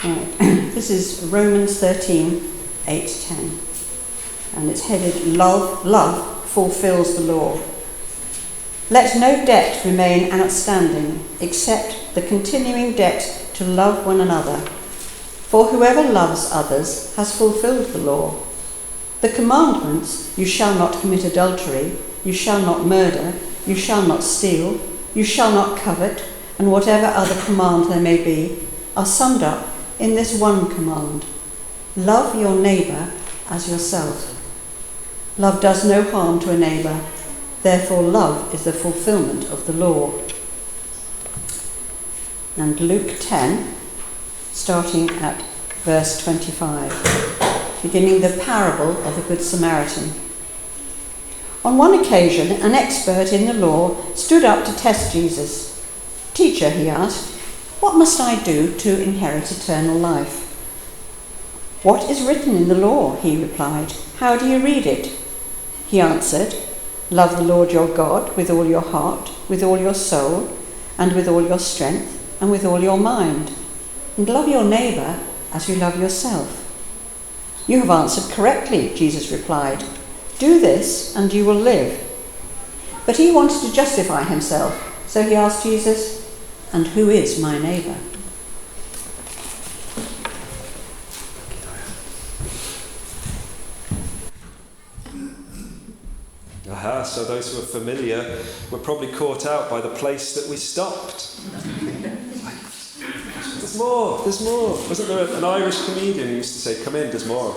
Right. This is Romans 13, 8-10. And it's headed, Love fulfills the law. Let no debt remain outstanding except the continuing debt to love one another. For whoever loves others has fulfilled the law. The commandments, you shall not commit adultery, you shall not murder, you shall not steal, you shall not covet, and whatever other command there may be, are summed up in this one command. Love your neighbour as yourself. Love does no harm to a neighbour. Therefore, love is the fulfilment of the law. And Luke 10, starting at verse 25, beginning the parable of the Good Samaritan. On one occasion, an expert in the law stood up to test Jesus. Teacher, he asked, what must I do to inherit eternal life? What is written in the law? He replied. How do you read it? He answered, love the Lord your God with all your heart, with all your soul, and with all your strength, and with all your mind. And love your neighbour as you love yourself. You have answered correctly, Jesus replied. Do this and you will live. But he wanted to justify himself, so he asked Jesus, and who is my neighbour? Aha, so those who are familiar were probably caught out by the place that we stopped. There's more. Wasn't there an Irish comedian who used to say, come in, there's more.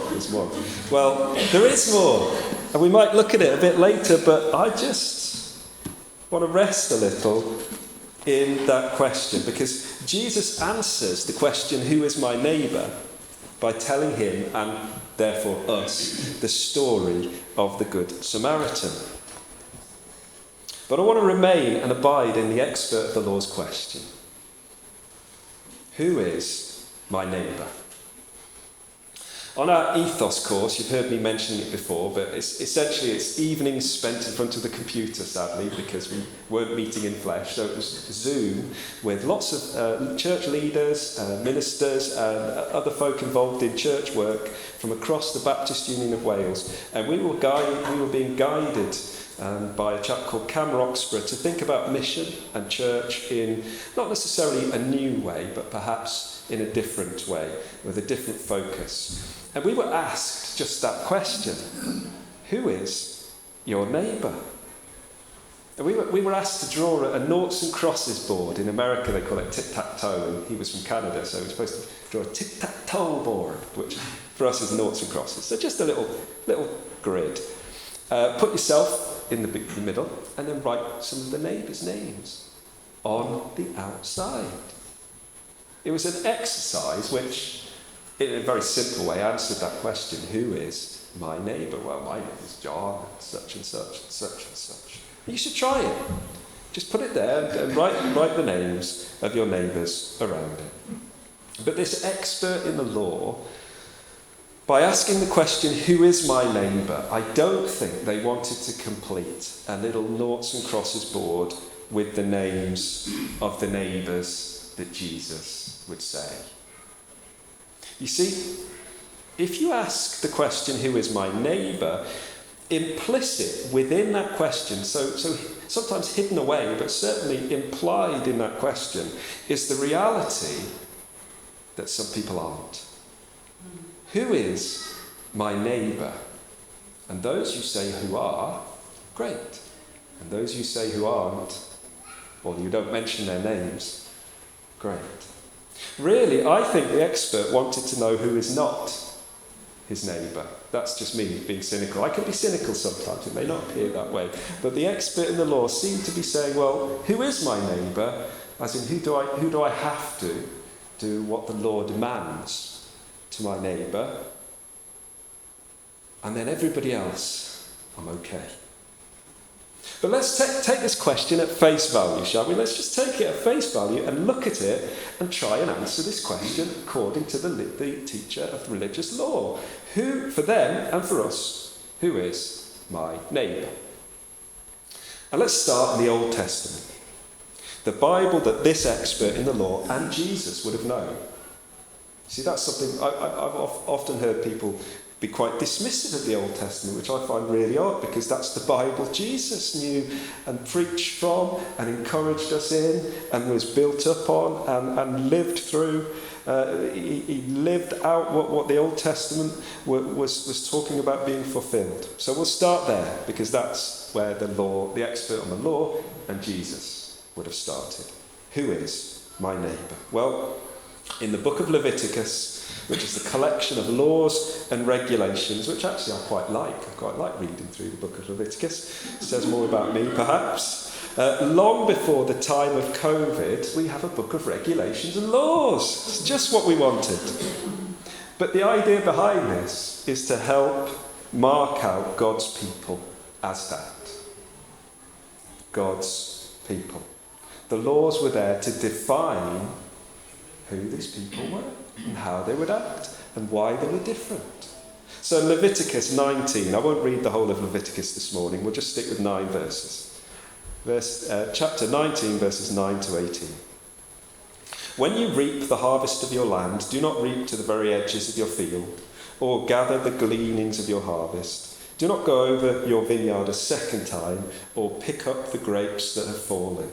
Well, there is more. And we might look at it a bit later, but I just want to rest a little in that question, because Jesus answers the question, who is my neighbour, by telling him, and therefore us, the story of the Good Samaritan. But I want to remain and abide in the expert of the law's question. Who is my neighbour? On our Ethos course, you've heard me mention it before, but it's evenings spent in front of the computer, sadly, because we weren't meeting in flesh. So it was Zoom with lots of church leaders, ministers, and other folk involved in church work from across the Baptist Union of Wales. And we were being guided by a chap called Cam Roxburgh to think about mission and church in not necessarily a new way, but perhaps in a different way, with a different focus. And we were asked just that question, who is your neighbour? And we were asked to draw a noughts and crosses board. In America they call it tic-tac-toe, and he was from Canada, so he was supposed to draw a tic-tac-toe board, which for us is noughts and crosses. So just a little grid. Put yourself in the middle, and then write some of the neighbours' names on the outside. It was an exercise which, in a very simple way, answered that question, who is my neighbour? Well, my name is John, such and such, and such and such. You should try it. Just put it there and write the names of your neighbours around it. But this expert in the law, by asking the question, who is my neighbour, I don't think they wanted to complete a little noughts and crosses board with the names of the neighbours that Jesus would say. You see, if you ask the question, who is my neighbour, implicit within that question, so sometimes hidden away, but certainly implied in that question, is the reality that some people aren't. Who is my neighbour? And those you say who are, great. And those you say who aren't, or you don't mention their names, great. Really, I think the expert wanted to know who is not his neighbour. That's just me being cynical. I can be cynical sometimes, it may not appear that way. But the expert in the law seemed to be saying, well, who is my neighbour? As in, who do I have to do what the law demands to my neighbour? And then everybody else, I'm okay. But let's take this question at face value, shall we? Let's just take it at face value and look at it and try and answer this question according to the teacher of religious law. Who, for them and for us, who is my neighbour? And let's start in the Old Testament. The Bible that this expert in the law and Jesus would have known. See, that's something I've often heard people be quite dismissive of the Old Testament, which I find really odd, because that's the Bible Jesus knew and preached from and encouraged us in and was built up on and lived through. He lived out what the Old Testament was talking about being fulfilled. So we'll start there, because that's where the expert on the law, and Jesus would have started. Who is my neighbour? Well, in the book of Leviticus, which is the collection of laws and regulations, which actually I quite like reading through the book of Leviticus. It says more about me, perhaps. Long before the time of COVID, we have a book of regulations and laws. It's just what we wanted. But the idea behind this is to help mark out God's people as that. God's people. The laws were there to define who these people were and how they would act and why they were different. So Leviticus 19, I won't read the whole of Leviticus this morning, we'll just stick with 9 verses. Chapter 19, verses 9 to 18. When you reap the harvest of your land, do not reap to the very edges of your field, or gather the gleanings of your harvest. Do not go over your vineyard a second time, or pick up the grapes that have fallen.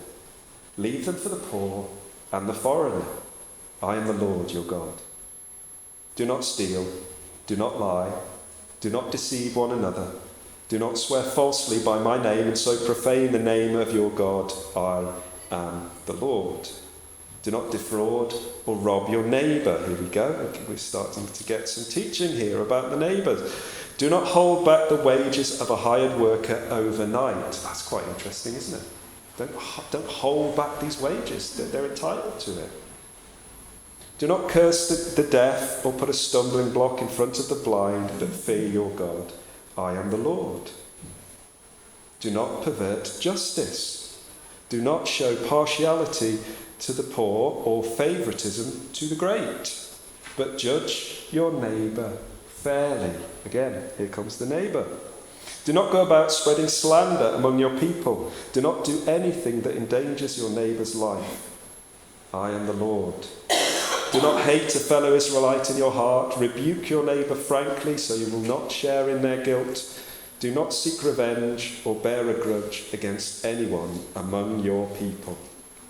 Leave them for the poor and the foreigner. I am the Lord your God. Do not steal, do not lie, do not deceive one another. Do not swear falsely by my name and so profane the name of your God. I am the Lord. Do not defraud or rob your neighbour. Here we go. We're starting to get some teaching here about the neighbours. Do not hold back the wages of a hired worker overnight. That's quite interesting, isn't it? Don't hold back these wages. They're entitled to it. Do not curse the deaf or put a stumbling block in front of the blind, but fear your God. I am the Lord. Do not pervert justice. Do not show partiality to the poor or favouritism to the great, but judge your neighbour fairly. Again, here comes the neighbour. Do not go about spreading slander among your people. Do not do anything that endangers your neighbour's life. I am the Lord. Do not hate a fellow Israelite in your heart. Rebuke your neighbour frankly, so you will not share in their guilt. Do not seek revenge or bear a grudge against anyone among your people,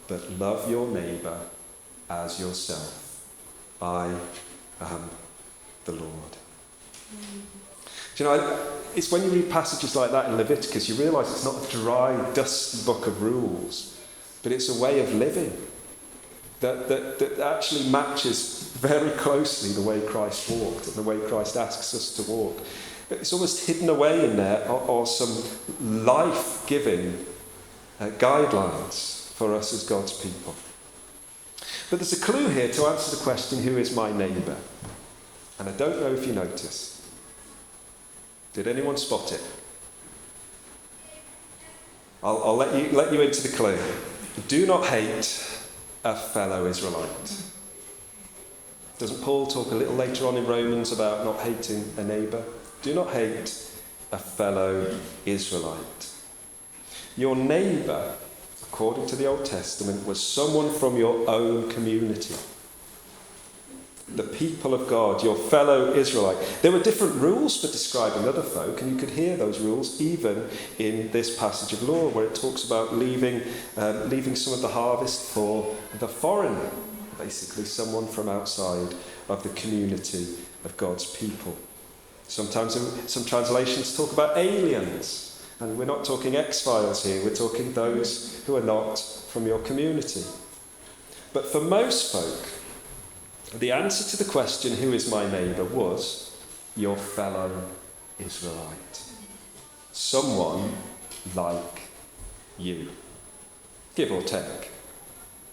but love your neighbour as yourself. I am the Lord. Do you know, it's when you read passages like that in Leviticus, you realise it's not a dry, dusty book of rules, but it's a way of living that actually matches very closely the way Christ walked and the way Christ asks us to walk. But it's almost hidden away in there are some life-giving guidelines for us as God's people. But there's a clue here to answer the question, who is my neighbour? And I don't know if you noticed. Did anyone spot it? I'll let you into the clue. Do not hate a fellow Israelite. Doesn't Paul talk a little later on in Romans about not hating a neighbour? Do not hate a fellow Israelite. Your neighbour, according to the Old Testament, was someone from your own community. The people of God, your fellow Israelite. There were different rules for describing other folk, and you could hear those rules even in this passage of law, where it talks about leaving some of the harvest for the foreigner, basically someone from outside of the community of God's people. Sometimes some translations talk about aliens, and we're not talking exiles here, we're talking those who are not from your community. But for most folk, the answer to the question, who is my neighbour, was your fellow Israelite. Someone like you, give or take.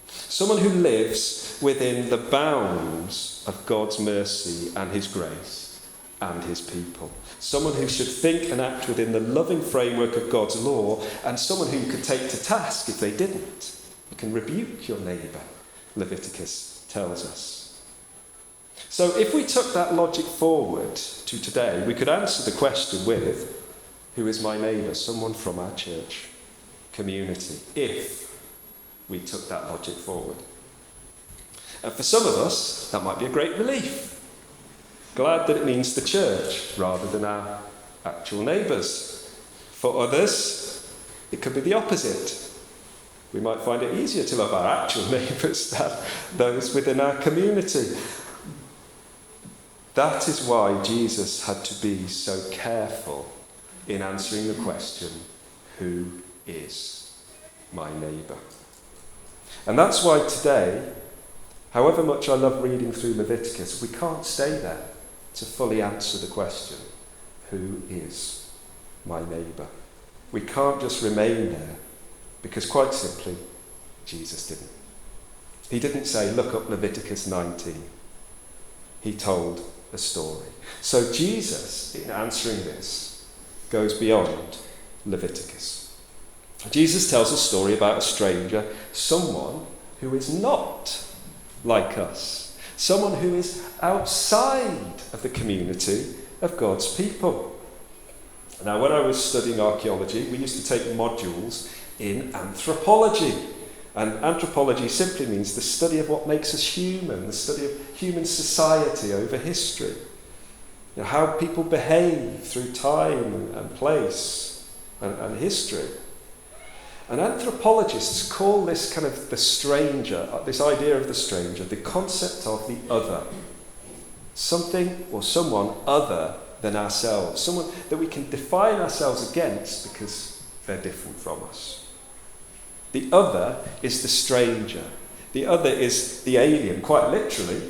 Someone who lives within the bounds of God's mercy and his grace and his people. Someone who should think and act within the loving framework of God's law, and someone who you could take to task if they didn't. You can rebuke your neighbour, Leviticus tells us. So if we took that logic forward to today, we could answer the question with, who is my neighbour? Someone from our church community, if we took that logic forward. And for some of us, that might be a great relief. Glad that it means the church rather than our actual neighbours. For others, it could be the opposite. We might find it easier to love our actual neighbours than those within our community. That is why Jesus had to be so careful in answering the question, who is my neighbour? And that's why today, however much I love reading through Leviticus, we can't stay there to fully answer the question, who is my neighbour? We can't just remain there because quite simply, Jesus didn't. He didn't say, look up Leviticus 19. He told a story. So Jesus, in answering this, goes beyond Leviticus. Jesus tells a story about a stranger, someone who is not like us, someone who is outside of the community of God's people. Now, when I was studying archaeology, we used to take modules in anthropology. And anthropology simply means the study of what makes us human, the study of human society over history. You know, how people behave through time and place and history. And anthropologists call this kind of the stranger, this idea of the stranger, the concept of the other. Something or someone other than ourselves. Someone that we can define ourselves against because they're different from us. The other is the stranger. The other is the alien, quite literally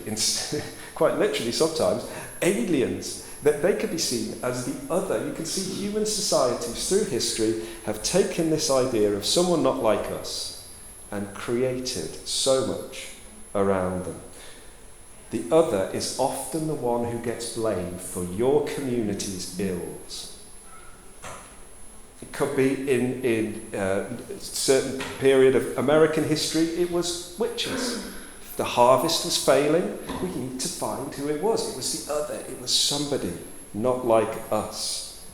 sometimes, aliens, that they could be seen as the other. You can see human societies through history have taken this idea of someone not like us and created so much around them. The other is often the one who gets blamed for your community's ills. It could be in a certain period of American history, it was witches. If the harvest was failing, we need to find who it was. It was the other. It was somebody not like us.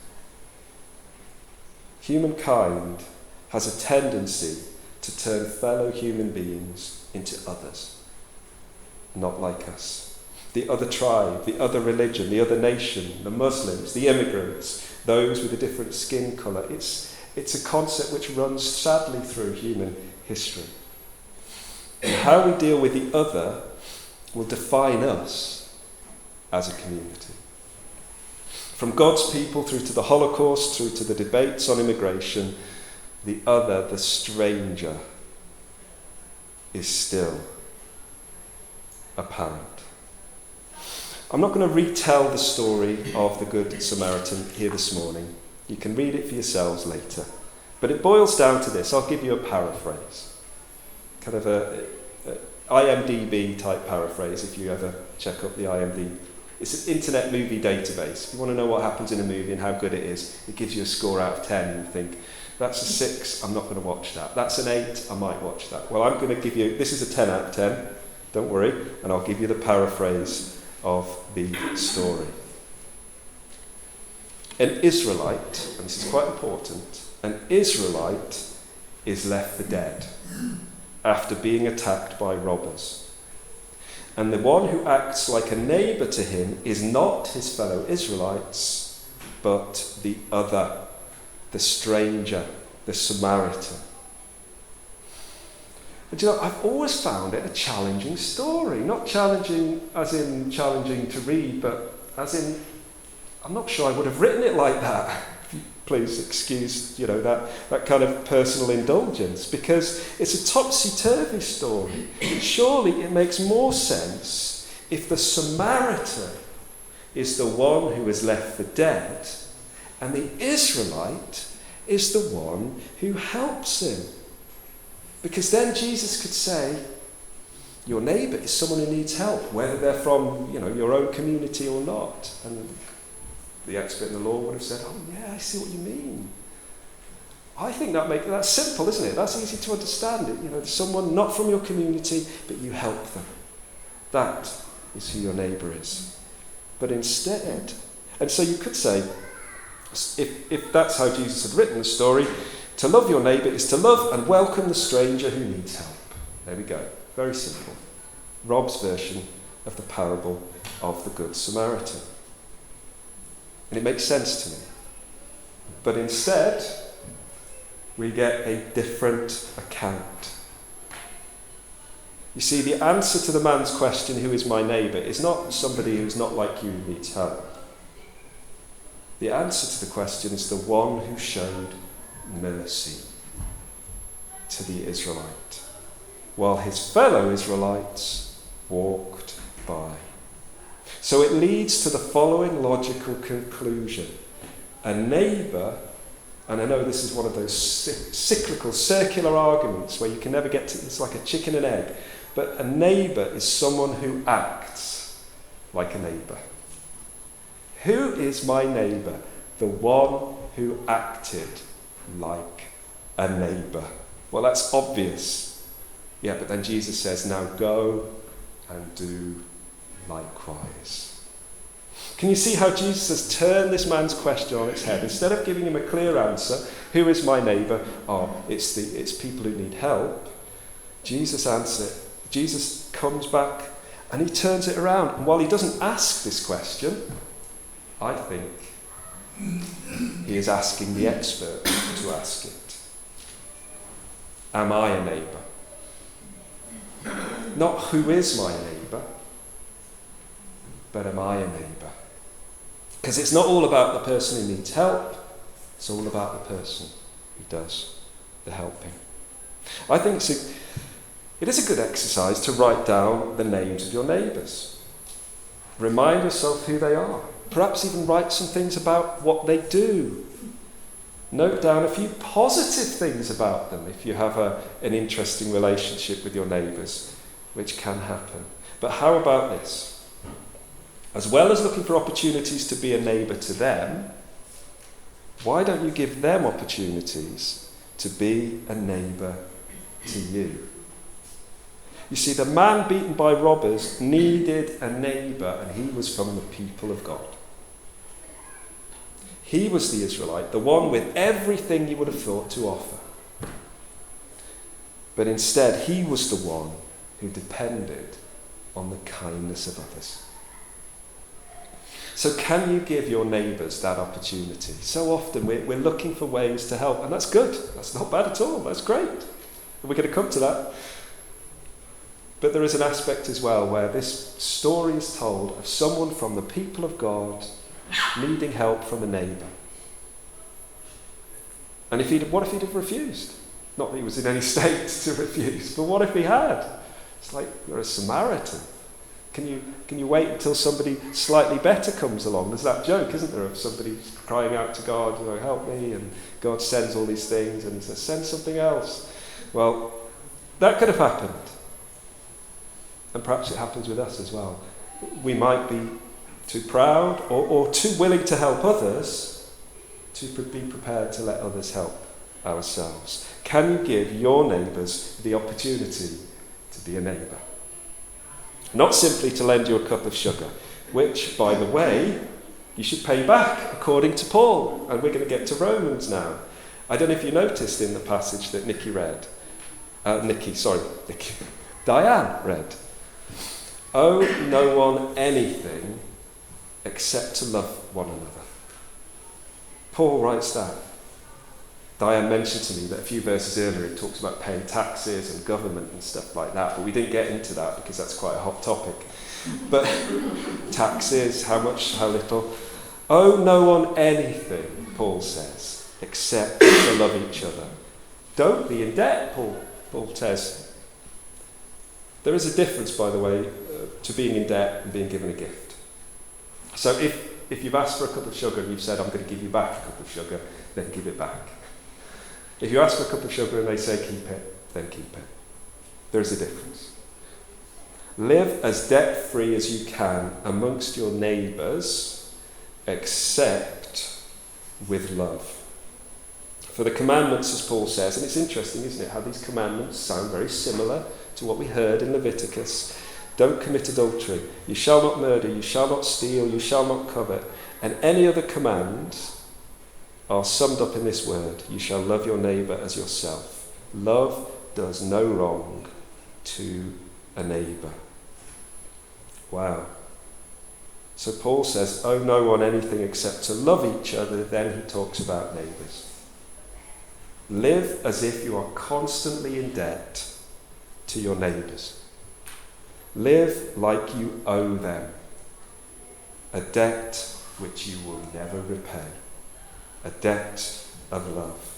Humankind has a tendency to turn fellow human beings into others, not like us. The other tribe, the other religion, the other nation, the Muslims, the immigrants, those with a different skin colour. It's a concept which runs sadly through human history. And how we deal with the other will define us as a community. From God's people through to the Holocaust, through to the debates on immigration, the other, the stranger, is still apparent. I'm not going to retell the story of the Good Samaritan here this morning. You can read it for yourselves later. But it boils down to this. I'll give you a paraphrase. Kind of a IMDb type paraphrase if you ever check up the IMDb. It's an internet movie database. If you want to know what happens in a movie and how good it is, it gives you a score out of 10 and you think, that's a 6, I'm not going to watch that. That's an 8, I might watch that. Well, I'm going to give you, this is a 10 out of 10, don't worry, and I'll give you the paraphrase of the story. An Israelite, and this is quite important, an Israelite is left for dead after being attacked by robbers. And the one who acts like a neighbour to him is not his fellow Israelites, but the other, the stranger, the Samaritan. But you know, I've always found it a challenging story. Not challenging as in challenging to read, but as in, I'm not sure I would have written it like that. Please excuse, that kind of personal indulgence, because it's a topsy-turvy story. Surely it makes more sense if the Samaritan is the one who is left for dead, and the Israelite is the one who helps him. Because then Jesus could say, your neighbour is someone who needs help, whether they're from, your own community or not. And the expert in the law would have said, oh yeah, I see what you mean. I think that's simple, isn't it? That's easy to understand. Someone not from your community, but you help them. That is who your neighbour is. But instead, and so you could say, if that's how Jesus had written the story, to love your neighbour is to love and welcome the stranger who needs help. There we go. Very simple. Rob's version of the parable of the Good Samaritan. And it makes sense to me. But instead, we get a different account. You see, the answer to the man's question, who is my neighbour, is not somebody who's not like you who needs help. The answer to the question is the one who showed mercy to the Israelite, while his fellow Israelites walked by. So it leads to the following logical conclusion. A neighbour, and I know this is one of those cyclical, circular arguments where you can never get to, it's like a chicken and egg, but a neighbour is someone who acts like a neighbour. Who is my neighbour? The one who acted like a neighbour. Well, that's obvious. Yeah, but then Jesus says, now go and do likewise. Can you see how Jesus has turned this man's question on its head? Instead of giving him a clear answer, who is my neighbour? Oh, it's people who need help. Jesus comes back and he turns it around. And while he doesn't ask this question, I think he is asking the expert to ask it. Am I a neighbour? Not who is my neighbour, but am I a neighbour? Because it's not all about the person who needs help, it's all about the person who does the helping. I think it is a good exercise to write down the names of your neighbours. Remind yourself who they are. Perhaps even write some things about what they do. Note down a few positive things about them if you have an interesting relationship with your neighbours, which can happen. But how about this? As well as looking for opportunities to be a neighbour to them, why don't you give them opportunities to be a neighbour to you? You see, the man beaten by robbers needed a neighbour, and he was from the people of God. He was the Israelite, the one with everything you would have thought to offer. But instead, he was the one who depended on the kindness of others. So can you give your neighbours that opportunity? So often we're looking for ways to help, and that's good. That's not bad at all. That's great. We're going to come to that. But there is an aspect as well where this story is told of someone from the people of God needing help from a neighbour. And what if he'd have refused? Not that he was in any state to refuse, but what if he had? It's like, you're a Samaritan. Can you wait until somebody slightly better comes along? There's that joke, isn't there, of somebody crying out to God, help me, and God sends all these things, and he says, send something else. Well, that could have happened. And perhaps it happens with us as well. We might be too proud or too willing to help others to be prepared to let others help ourselves. Can you give your neighbours the opportunity to be a neighbour? Not simply to lend you a cup of sugar, which, by the way, you should pay back according to Paul. And we're going to get to Romans now. I don't know if you noticed in the passage that Diane read. Owe no one anything except to love one another. Paul writes that. Diane mentioned to me that a few verses earlier it talks about paying taxes and government and stuff like that, but we didn't get into that because that's quite a hot topic. But taxes, how much, how little. Owe no one anything, Paul says, except to love each other. Don't be in debt, Paul says. There is a difference, by the way, to being in debt and being given a gift. So if you've asked for a cup of sugar and you've said, I'm going to give you back a cup of sugar, then give it back. If you ask for a cup of sugar and they say keep it, then keep it. There's a difference. Live as debt-free as you can amongst your neighbours, except with love. For the commandments, as Paul says, and it's interesting, isn't it, how these commandments sound very similar to what we heard in Leviticus. Don't commit adultery. You shall not murder. You shall not steal. You shall not covet. And any other commands are summed up in this word. You shall love your neighbour as yourself. Love does no wrong to a neighbour. Wow. So Paul says, owe no one anything except to love each other. Then he talks about neighbours. Live as if you are constantly in debt to your neighbours. Live like you owe them a debt which you will never repay, a debt of love.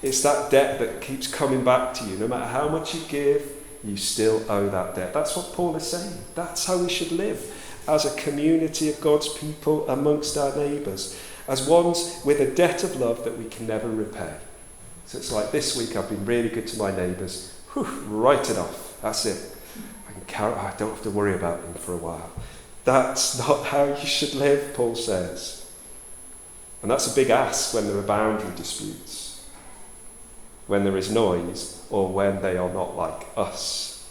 It's that debt that keeps coming back to you. No matter how much you give, you still owe that debt. That's what Paul is saying. That's how we should live as a community of God's people amongst our neighbours, as ones with a debt of love that we can never repay. So it's like this week I've been really good to my neighbours. Write it off. That's it. I don't have to worry about them for a while. That's not how you should live, Paul says. And that's a big ask when there are boundary disputes, when there is noise, or when they are not like us.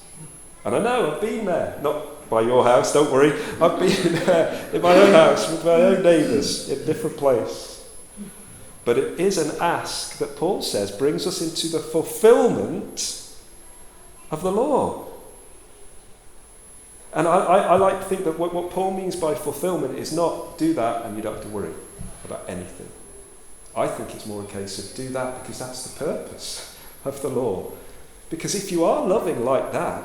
And I know, I've been there, not by your house, don't worry. I've been there in my own house with my own neighbours in a different place. But it is an ask that Paul says brings us into the fulfilment of the law. And I like to think that what Paul means by fulfilment is not do that and you don't have to worry about anything. I think it's more a case of do that because that's the purpose of the law. Because if you are loving like that,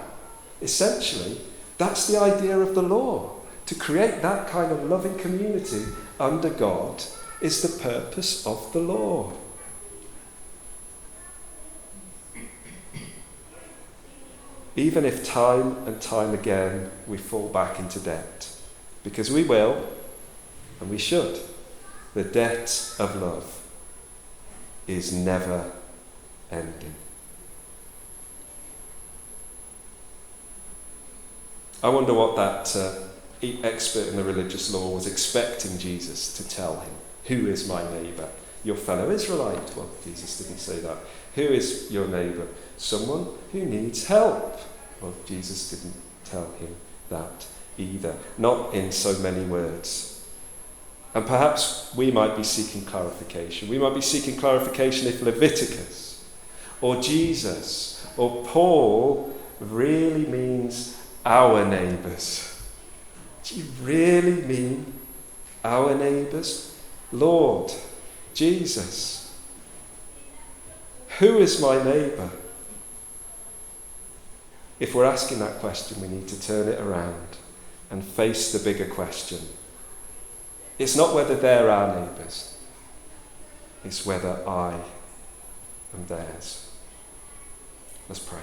essentially, that's the idea of the law. To create that kind of loving community under God is the purpose of the law. Even if time and time again we fall back into debt, because we will, and we should, the debt of love is never ending. I wonder what that expert in the religious law was expecting Jesus to tell him. Who is my neighbour? Your fellow Israelite. Well, Jesus didn't say that. Who is your neighbour? Someone who needs help. Well, Jesus didn't tell him that either. Not in so many words. And perhaps we might be seeking clarification. We might be seeking clarification if Leviticus or Jesus or Paul really means our neighbours. Do you really mean our neighbours? Lord, Jesus, who is my neighbour? If we're asking that question, we need to turn it around and face the bigger question. It's not whether they're our neighbours, it's whether I am theirs. Let's pray.